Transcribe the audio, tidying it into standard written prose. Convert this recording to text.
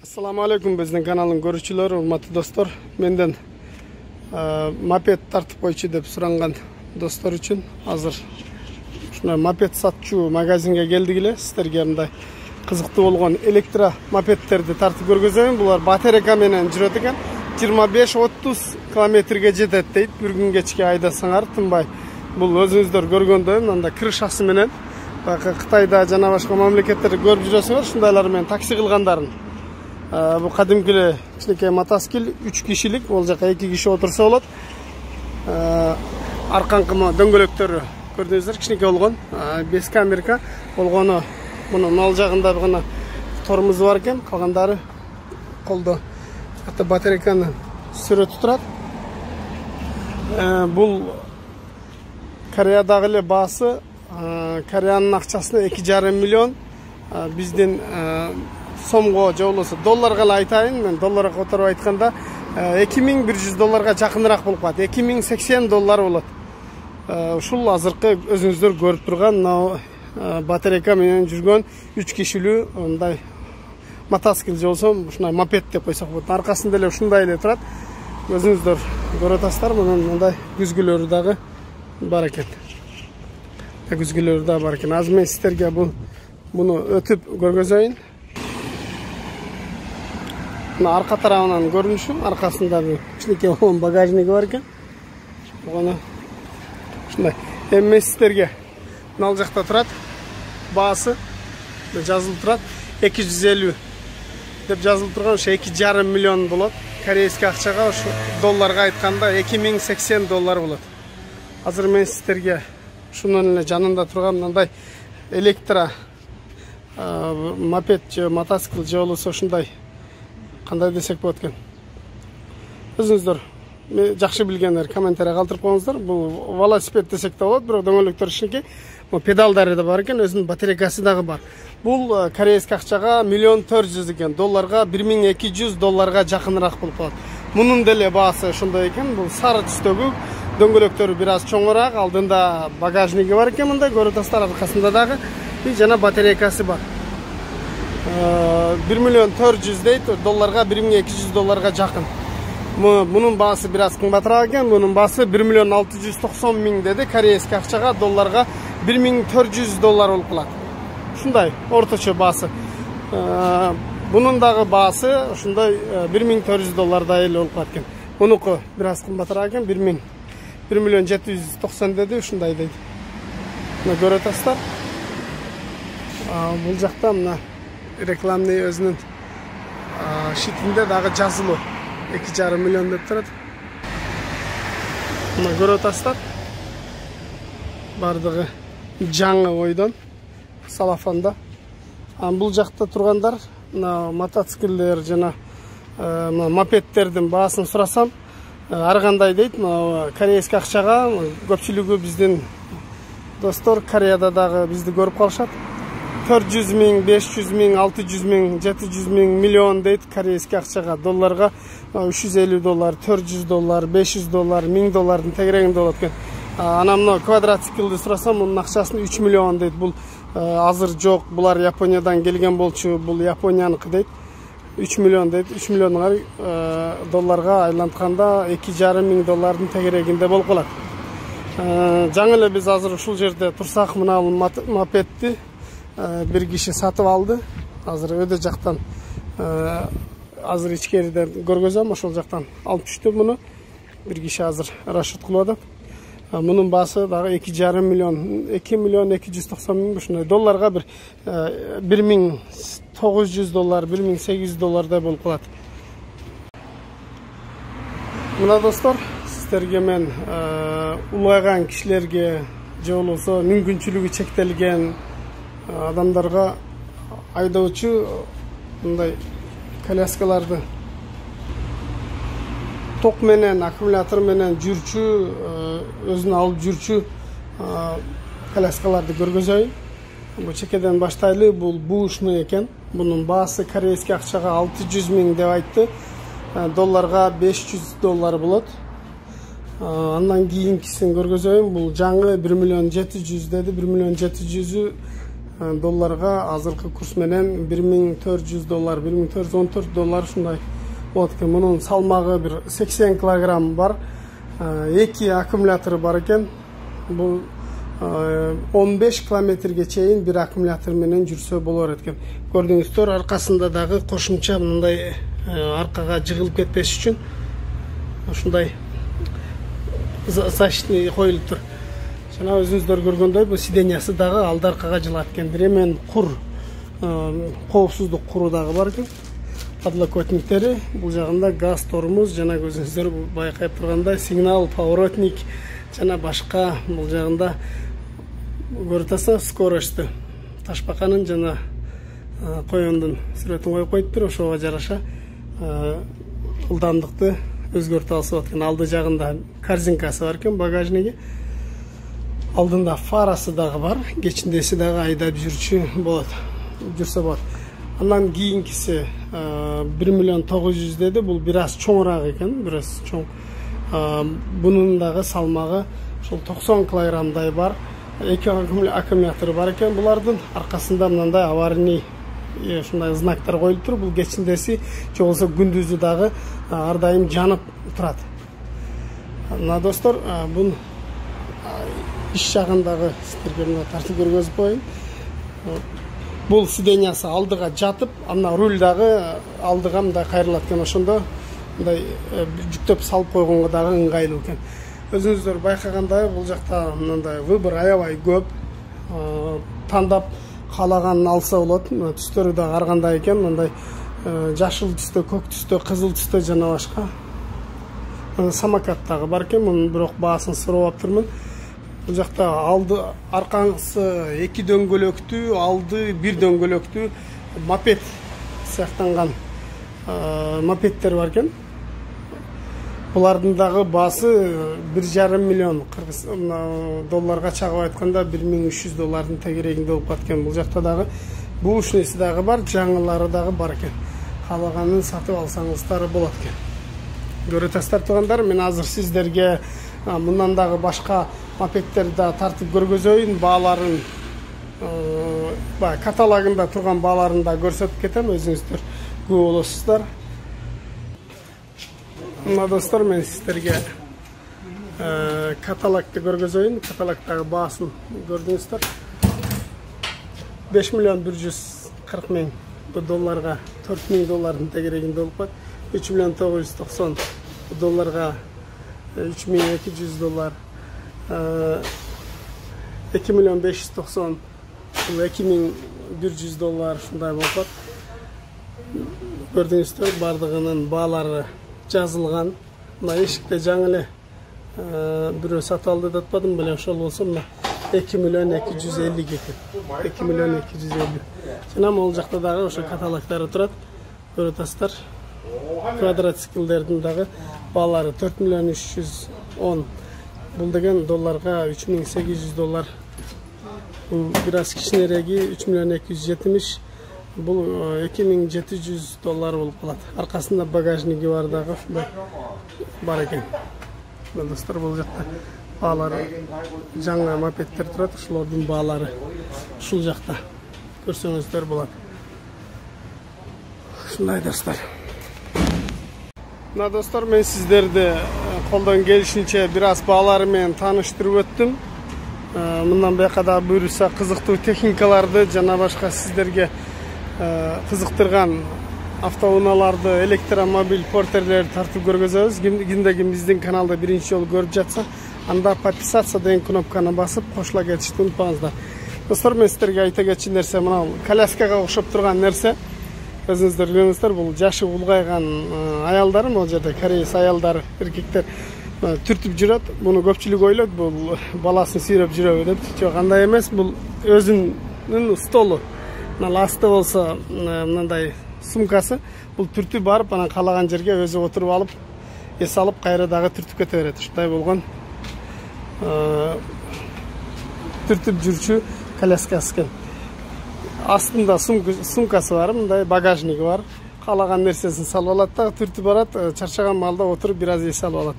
Assalamu alaikum bizning kanalın görüşçülері, урматтуу достор. Menden moped tartib koyçu deb surangan dostlar üçün hazır şuna moped satçu magazinge geldik ele. Sizlerge mындай kızıktı bolgon elektro mopedlerdi tartib көргөзөйүн. Bular batareyka менен жүрөт экен. 25-30 kilometrге жетет дейт. Bir gün geçke айдасаңар тынбай. Бул өзүңүздөр көргөндөй мындай крышасы менен Кытайда жана башка мамлекеттерде көрүп жүрөсүңөр, ушундайлар менен такси кылгандарын. Bu kadimkili kişinike mataskil 3 kişilik olacak, 2 kişi otursa olur. Arkankımı döngölöktörü gördüğünüzler kişinike olgun. 5 kamerika olgunu bunun olacağında bir torumuz varken kalganları koldu. Hatta batareykanı süre tuturat. Bu Kore'dagı bası Kore'nın akçasına 2,5 milyon. Bizden somgo же болбосо долларга айтайын, мен долларга которуп айтканда $2100 жакыныраак болуп калат. $2080 болот. Ушул азыркы өзүңүздөр көрүп турган батарейка менен жүргөн 3 кишилүү мындай мотоцикл же болсо ушундай мопед деп койсок болот. Аркасында эле ушундай эле турат. Өзүңүздөр көрүп атасыздар, мындай күзгүлөрү дагы бар экен. Күзгүлөрү дагы бар экен. Азыр мен сиздерге буну өтүп көргөзөйүн. Arka tarafından görünüşüm, arkasında bir kişilik bagajniki var iken. Bunu şunday. Emme sizlerge nal jakta turat. Baası жазылып турат. 250 деп жазылып турган, ошо 2,5 milyon болот. Корейский акчага ошо долларга айтканда $2080 болот. Азыр мен сиздерге ушунун эле жанында турган мындай электро мопед же мотоцикл же болсо ушундай кандай десек болот экен. Өзүңүздөр жакшы билгендер комментарий калтырып коюңуздар. Бул велосипед десек да болот, бирок дөңгөлөктөр ичинки педалдары да бар экен, өзүнүн батарейкасы дагы бар. Бул корейский акчага $1,400,000 экен, долларга $1,200 жакыныраак болуп калат. Мунун деле баасы ошондой экен. Бул сары түстөгү, дөңгөлөктөрү бир аз чоңураак, алдында багажниги бар экен, мындай көрүп атасыздар, аркасында дагы жана батарейкасы бар. $1,400,000 дейт, долларга $1,200 жакын. Bunun baası biraz kımbatıraак экен. Bunun baası $1,690,000 dedi. Koreyский акчага долларга $1,400 болуп калат. Ушундай орточо baası. Bunun дагы baası ушундай $1,400 эле болуп калат экен. Bunуку biraz кымбатыраак экен. $1,790,000 dedi. Ушундай дейт. Мына көрүп атасыздар. Бул жакта мына reklamный өзүнүн шитинде дагы жазылуу 2,5 milyon деп турат. Мына көрүп атасыздар. Бардыгы жаңы ойдон салафанда. Бул жакта тургандар мына мотоциклдер жана мопедтердин баасын сурасам, ар кандай дейт. Корейский акчага көпчүлүгү биздин достор Кореяда дагы бизди көрүп калышат. 400,000, 500,000, 600,000, 700,000 milyon deyt koreyский акчага, долларга $350, $400, $500, $1,000 тегерегинде болот экен. Анан мына квадроциклди сурасам, мунун акчасын 3 milyon дейт. Бул азыр жок, булар Япониядан келген болчу, бул Японияныкы дейт. 3 milyon дейт. 3 milyon долларга айлантканда $2,500 тегерегинде болуп калат. Жаңы эле биз азыр ушул жерде турсак, мына мопедти bir kişi satıp aldı. Hazır öde jaktan hazır içkeriden görgözöm, ошол жактан алып түштү bunu. Bir kişi hazır raşit kılıyorduk. Bunun bası daha 2,5 milyon, 2,290,000 ушундай долларга bir $1,900, $1,800 da bolup калат. Mına dostlar, sizlerge men ulgaygan kişilerge же болбосо мүмкүнчүлүгү чектелген адамдарга айдоочу мындай коляскаларды ток менен, аккумулятор менен жүрчү, өзүн алып жүрчү коляскаларды көргөзөйүн. Бул чекеден баштайлы, бул бушны экен. Бунун баасы корейский акчага $600,000 деп айтты. Долларга $500 болот. Андан кийинкисин көргөзөйүн. Бул жаңы $1,700,000 dedi. $1,700,000 долларга азыркы курс менен $1400, $1414 ушундай болот экен. Мунун салмагы бир 80 килограмм бар. 2 аккумулятору бар экен. Бул 15 километрге чейин бир аккумулятор менен жүрсө болор экен. Көрдүңүздөр, аркасында дагы кошумча мындай аркага жыгылып кетпеш үчүн ушундай защитный коюлуп тур. Жана өзүңүздөр көргөндөй бул сиденьясы дагы алды аркага жылат экен. Бир кур, коопсуздук куру дагы бар экен. Подлокотниктери, бул жагында газ тормоз, жана өзүңүздөр байкап тургандай сигнал, поворотник жана башка бул жагында көрүп атасыз скоросту. Ташбаканын жана коёндун сүрөтүн коюп коюптур, ошого жараша ылдамдыкты өзгөртүп алышып аткан. Алды жагында корзинкасы бар экен, багажниги. Алдында фарасы дагы бар, кечиндеси дагы айдап жүрсө болот. Андан кийинкиси 1.900.000 деди. Бул бир аз чоңураак экен, бир аз чоң. Бунун дагы салмагы ошол 90 килограммдай бар. 2 аккумулятору бар экен. Булардын аркасында мындай аварийный ушундай знактар коюлуп тур. Бул кечиндеси же болбосо күндүзү дагы ар дайым жанып турат. Мына достор, бун иш жагындагы сиздерге тартып көргөзүп коеюн. Бул сиденьясы алдыга жатып, ана руль дагы алдыга мындай кайрылат экен. Ошондо мындай жүктөп салып койгонго дагы ыңгайлуу экен. Өзүңүздөр байкагандай бул жакта мындай выбор аябай көп. Тандап каалаганын алса болот. Түстөрү дагы ар кандай экен. Мындай жашыл түстө, көк түстө, кызыл түстө жана башка. Самокат дагы бар экен. Мунун бирок баасын сурап турмун. Бул жакта алды аркасы 2 дөңгөлөктүү, алды 1 дөңгөлөктүү мопед сыяктанган мопедтер бар экен. Булардын дагы баасы 1,5 миллион кыргыз долларга чагып айтканда $1.300 тегерегинде болуп калат. Бул жакта дагы бушнеси дагы бар, жаңылары дагы бар экен. Каалаганын сатып алсаңыздар болот экен. Көрүп атасыздар туугандар, мен азыр сиздерге мындан дагы башка мопедтерди тартып көргөзөйүн. Бааларын каталогунда турган бааларын да көрсөтүп кетем, өзүңүздөр күбө болосуздар. Мына достор, мен сиздерге каталогду көргөзөйүн. Каталогдагы баасын көрдүңүздөр. $5.140.000 долларга $4.000 тегерегинде болуп калат. $3.990 $3.200, $2.590, $2.100 ушундай болуп калат. Көрдүңүздөр, бардыгынын баалары жазылган. Мына эшикте жаңы эле бирөө сатып алды деп атпадым беле, ошол болсо мына $2.250 экен. $2.250. Жана могул жакта дагы ошо каталогдары турат. Көрүп атасыздар. Квадроциклдердин дагы баалары $4.310. Бул деген долларга $3.800. Бул бир аз кичинереги $3.270. Бул $2.700 болуп калат. Аркасында багажниги бар дагы ушундай бар экен. Достор, бул жакта баалары жаңы мопедтер турат. Ошолордун баалары ушул жакта көрсөңүздөр болот. Ушундай достор. Мына достор, мен сиздерди колдон келишинче бир аз баалары менен тааныштырып өттүм. Мындан бияка да буюрса кызыктуу техникаларды жана башка сиздерге кызыктырган автоунааларды, электромобиль портерлерди тартып көргөзөбүз. Ким биздин каналды биринчи жолу көрүп жатса, анда подписаться деген кнопканы басып кошула кетишти унутпаңыздар. Достор, мен сиздерге айта кетчү нерсе мына коляскага окшоп турган нерсе. Өзүңүздөр көрүңүздөр, бул жашы улгайган аялдар, могул жерде кореец аялдар, эркектер түртүп жүрөт. Муну көпчүлүк ойлойт, бул баласын сүйрөп жүрөбү деп. Жок, андай эмес. Бул өзүнүн столу. Мына асты болсо мындай сумкасы. Бул түртүп барып, анан каалаган жерге өзү отуруп алып, эс алып, кайра дагы түртүп кете берет. Ушундай болгон түртүп жүрчү коляскасы экен. Астында сумкасы бар, мындай багажниги бар. Каалаган нерсесин салып алат да, түртүп барат, чарчаган маалда отуруп бир аз эс алып алат.